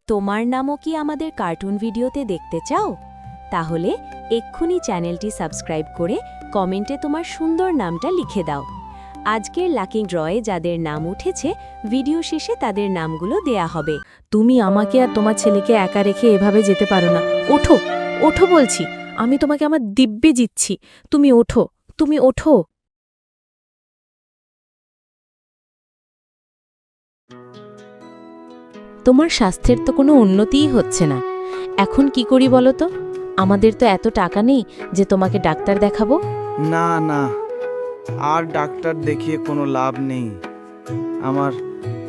তোমার নামও কি আমাদের কার্টুন ভিডিওতে দেখতে চাও? তাহলে এক্ষুনি চ্যানেলটি সাবস্ক্রাইব করে কমেন্টে তোমার সুন্দর নামটা লিখে দাও। আজকের লাকি ড্রয়ে যাদের নাম উঠেছে ভিডিও শেষে তাদের নামগুলো দেয়া হবে। তুমি আমাকে আর তোমার ছেলেকে একা রেখে এভাবে যেতে পারো না। ওঠো, ওঠো বলছি। আমি তোমাকে আমার দিব্যে জিতছি। তুমি ওঠো, তুমি ওঠো। তোমার স্বাস্থ্যের তো কোনো উন্নতিই হচ্ছে না। এখন কি করি বলো তো? আমাদের তো এত টাকা নেই যে তোমাকে ডাক্তার দেখাবো। না না, আর ডাক্তার দেখিয়ে কোনো লাভ নেই।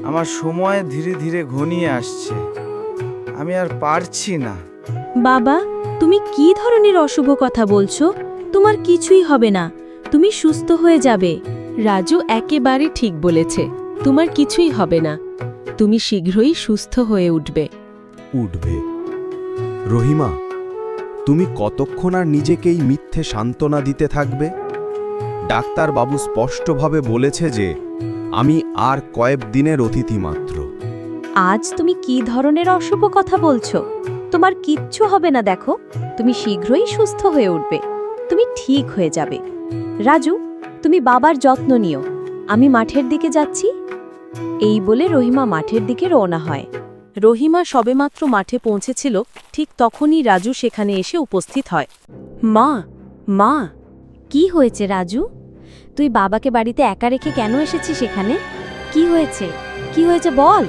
আমার সময় ধীরে ধীরে ঘনিয়ে আসছে। আমি আর পারছি না। বাবা, তুমি কি ধরনের অশুভ কথা বলছো? তোমার কিছুই হবে না, তুমি সুস্থ হয়ে যাবে। রাজু একেবারে ঠিক বলেছে, তোমার কিছুই হবে না, তুমি শীঘ্রই সুস্থ হয়ে উঠবে। উঠবে। রহিমা, তুমি কতক্ষণ আর নিজেকেই মিথ্যে সান্ত্বনা দিতে থাকবে? ডাক্তারবাবু স্পষ্টভাবে বলেছে যে আমি আর কয়েক দিনের অতিথি মাত্র। আজ তুমি কি ধরনের অশুভ কথা বলছো? তোমার কিচ্ছু হবে না, দেখো তুমি শীঘ্রই সুস্থ হয়ে উঠবে, তুমি ঠিক হয়ে যাবে। রাজু, তুমি বাবার যত্ন নিও, আমি মাঠের দিকে যাচ্ছি। এই বলে রহিমা মাঠের দিকে রওনা হয়। রহিমা সবেমাত্র মাঠে পৌঁছেছিল, ঠিক তখনই রাজু সেখানে এসে উপস্থিত হয়। মা, মা। কি হয়েছে রাজু? তুই বাবাকে বাড়িতে একা রেখে কেন এসেছিস এখানে? কি হয়েছে? কি হয়েছে বল।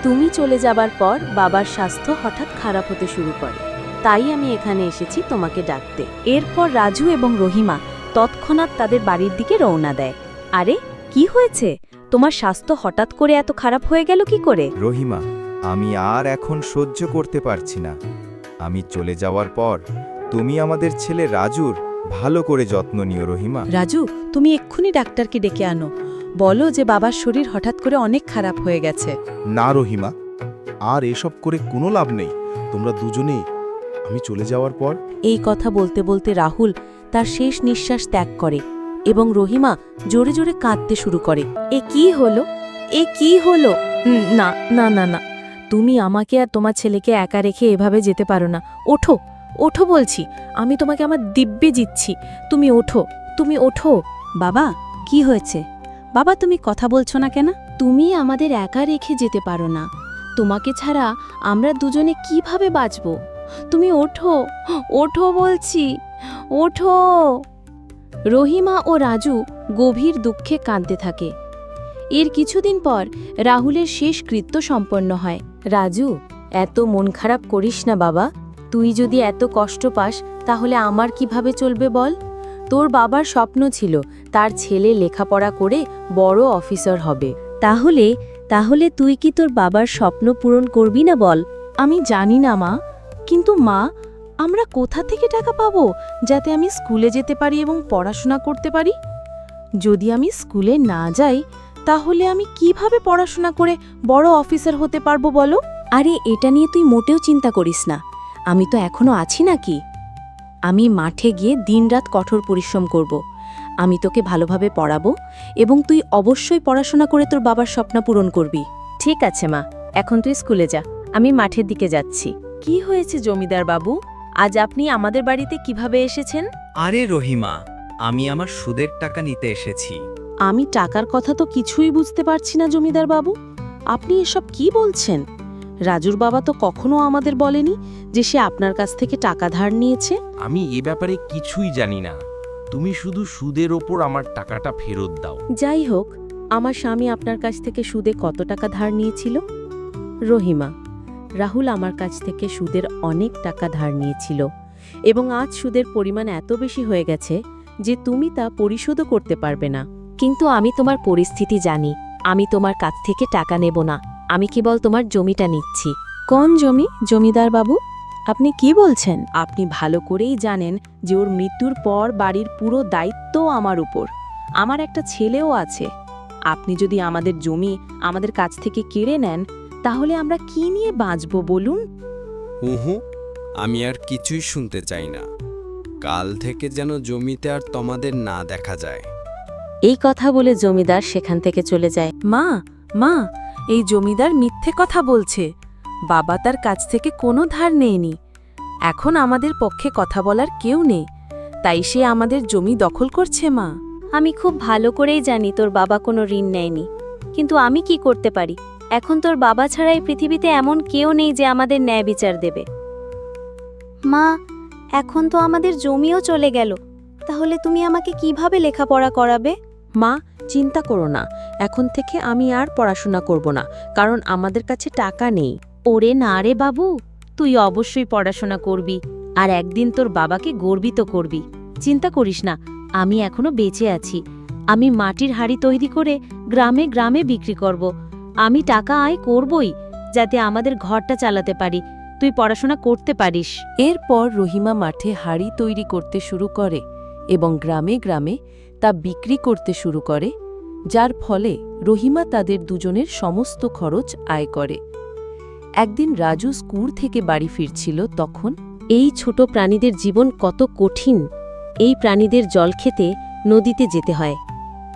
তুমি চলে যাবার পর বাবার স্বাস্থ্য হঠাৎ খারাপ হতে শুরু করে, তাই আমি এখানে এসেছি তোমাকে ডাকতে। এরপর রাজু এবং রহিমা তৎক্ষণাৎ তাদের বাড়ির দিকে রওনা দেয়। আরে, কি হয়েছে? তোমার স্বাস্থ্য হঠাৎ করে এত খারাপ হয়ে গেল কি করে? রহিমা, আমি আর এখন সহ্য করতে পারছি না। আমি চলে যাওয়ার পর তুমি আমাদের ছেলে রাজুর ভালো করে যত্ন নিও রহিমা। রাজু, তুমি এক্ষুনি ডাক্তারকে ডেকে আনো, বলো যে বাবার শরীর হঠাৎ করে অনেক খারাপ হয়ে গেছে। না রহিমা, আর এসব করে কোনো লাভ নেই। তোমরা দুজনেই আমি চলে যাওয়ার পর। এই কথা বলতে বলতে রাহুল তার শেষ নিঃশ্বাস ত্যাগ করে এবং রহিমা জোরে জোরে কাঁদতে শুরু করে। এ কি হলো? এ কি হলো? না না না না, তুমি আমাকে আর তোমার ছেলেকে একা রেখে এভাবে যেতে পারো না। ওঠো, ওঠো বলছি। আমি তোমাকে আমার দিব্যে জিতছি। তুমি ওঠো, তুমি ওঠো। বাবা, কি হয়েছে? বাবা, তুমি কথা বলছো না কেন? তুমি আমাদের একা রেখে যেতে পারো না, তোমাকে ছাড়া আমরা দুজনে কিভাবে বাঁচব? তুমি ওঠো, ওঠো বলছি, ওঠো। রহিমা ও রাজু গভীর দুঃখে কাঁদতে থাকে। এর কিছুদিন পর রাহুলের শেষ কৃত্য সম্পন্ন হয়। রাজু, এত মন খারাপ করিস না বাবা। তুই যদি এত কষ্ট পাস তাহলে আমার কিভাবে চলবে বল? তোর বাবার স্বপ্ন ছিল তার ছেলে লেখাপড়া করে বড় অফিসার হবে। তাহলে তুই কি তোর বাবার স্বপ্ন পূরণ করবি না বল? আমি জানি না মা, কিন্তু মা, আমরা কোথা থেকে টাকা পাবো যাতে আমি স্কুলে যেতে পারি এবং পড়াশোনা করতে পারি? যদি আমি স্কুলে না যাই তাহলে আমি কিভাবে পড়াশোনা করে বড় অফিসার হতে পারবো বলো? আরে, এটা নিয়ে তুই মোটেও চিন্তা করিস না, আমি তো এখনো আছি নাকি। আমি মাঠে গিয়ে দিনরাত কঠোর পরিশ্রম করব। আমি তোকে ভালোভাবে পড়াবো এবং তুই অবশ্যই পড়াশোনা করে তোর বাবার স্বপ্ন পূরণ করবি। ঠিক আছে মা, এখন তুই স্কুলে যা, আমি মাঠের দিকে যাচ্ছি। কি হয়েছে জমিদার বাবু? আজ আপনি আমাদের বাড়িতে কিভাবে এসেছেন? আরে রহিমা, আমি আমার সুদের টাকা নিতে এসেছি। আমি টাকার কথা তো কিছুই বুঝতে পারছি না জমিদার বাবু। আপনি এসব কি বলছেন? রাজুর বাবা তো কখনো আমাদের বলেনি যে সে আপনার কাছ থেকে টাকা ধার নিয়েছে। আমি এ ব্যাপারে কিছুই জানি না। তুমি শুধু সুদের ওপর আমার টাকাটা ফেরত দাও। যাই হোক, আমার স্বামী আপনার কাছ থেকে সুদে কত টাকা ধার নিয়েছিল? রহিমা, রাহুল আমার কাছ থেকে সুদের অনেক টাকা ধার নিয়েছিল এবং আজ সুদের পরিমাণ এত বেশি হয়ে গেছে যে তুমি তা পরিশোধও করতে পারবে না। কিন্তু আমি তোমার পরিস্থিতি জানি, আমি তোমার কাছ থেকে টাকা নেব না, আমি কেবল তোমার জমিটা নিচ্ছি। কোন জমি জমিদার বাবু? আপনি কি বলছেন? আপনি ভালো করেই জানেন যে ওর মৃত্যুর পর বাড়ির পুরো দায়িত্ব আমার উপর। আমার একটা ছেলেও আছে। আপনি যদি আমাদের জমি আমাদের কাছ থেকে কেড়ে নেন তাহলে আমরা কি নিয়ে বাঁচব বলুন? হুহু, আমি আর কিছুই শুনতে চাই না। কাল থেকে যেন জমিতে আর তোমাদের না দেখা যায়। এই কথা বলে জমিদার সেখান থেকে চলে যায়। মা, মা, এই জমিদার মিথ্যে কথা বলছে। বাবা তার কাছ থেকে কোনো ধার নেয়নি। এখন আমাদের পক্ষে কথা বলার কেউ নেই, তাই সে আমাদের জমি দখল করছে মা। আমি খুব ভালো করেই জানি তোর বাবা কোনো ঋণ নেয়নি, কিন্তু আমি কি করতে পারি? এখন তোর বাবা ছাড়া এই পৃথিবীতে এমন কেউ নেই যে আমাদের ন্যায় বিচার দেবে। মা, এখন তো আমাদের জমিও চলে গেল, তাহলে তুমি আমাকে কিভাবে লেখাপড়া করাবে? মা, চিন্তা করো না, এখন থেকে আমি আর পড়াশোনা করব না, কারণ আমাদের কাছে টাকা নেই। ওরে না রে বাবু, তুই অবশ্যই পড়াশোনা করবি আর একদিন তোর বাবাকে গর্বিত করবি। চিন্তা করিস না, আমি এখনো বেঁচে আছি। আমি মাটির হাড়ি তৈরি করে গ্রামে গ্রামে বিক্রি করব। আমি টাকা আয় করবই, যাতে আমাদের ঘরটা চালাতে পারি, তুই পড়াশোনা করতে পারিস। এরপর রহিমা মাঠে হাড়ি তৈরি করতে শুরু করে এবং গ্রামে গ্রামে তা বিক্রি করতে শুরু করে, যার ফলে রহিমা তাদের দুজনের সমস্ত খরচ আয় করে। একদিন রাজু স্কুল থেকে বাড়ি ফিরছিল, তখন এই ছোট প্রাণীদের জীবন কত কঠিন। এই প্রাণীদের জল খেতে নদীতে যেতে হয়।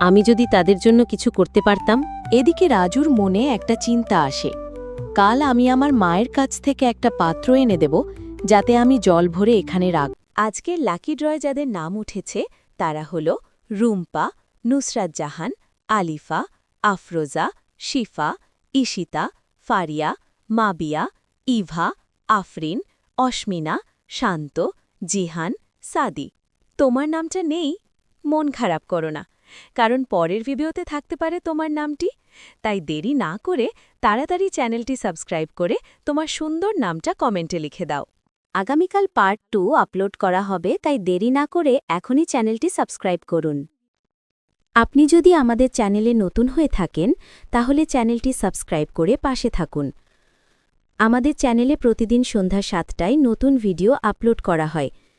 আমি যদি তাদের জন্য কিছু করতে পারতাম। এদিকে রাজুর মনে একটা চিন্তা আসে, কাল আমি আমার মায়ের কাছ থেকে একটা পাত্র এনে দেব, যাতে আমি জল ভরে এখানে রাখ। আজকের লাকি ড্রয়ে যাদের নাম উঠেছে তারা হল রুম্পা, নুসরাত জাহান, আলিফা, আফরোজা, শিফা, ঈশিতা, ফারিয়া, মাবিয়া, ইভা, আফরিন, অস্মিনা, শান্ত, জিহান, সাদি। তোমার নামটা নেই, মন খারাপ করো না, কারণ পরের ভিডিওতে থাকতে পারে তোমার নামটি। তাই দেরি না করে তাড়াতাড়ি চ্যানেলটি সাবস্ক্রাইব করে তোমার সুন্দর নামটা কমেন্টে লিখে দাও। আগামীকাল পার্ট 2 আপলোড করা হবে, তাই দেরি না করে এখনই চ্যানেলটি সাবস্ক্রাইব করুন। আপনি যদি আমাদের চ্যানেলে নতুন হয়ে থাকেন, তাহলে চ্যানেলটি সাবস্ক্রাইব করে পাশে থাকুন। আমাদের চ্যানেলে প্রতিদিন সন্ধ্যা 7টায় নতুন ভিডিও আপলোড করা হয়।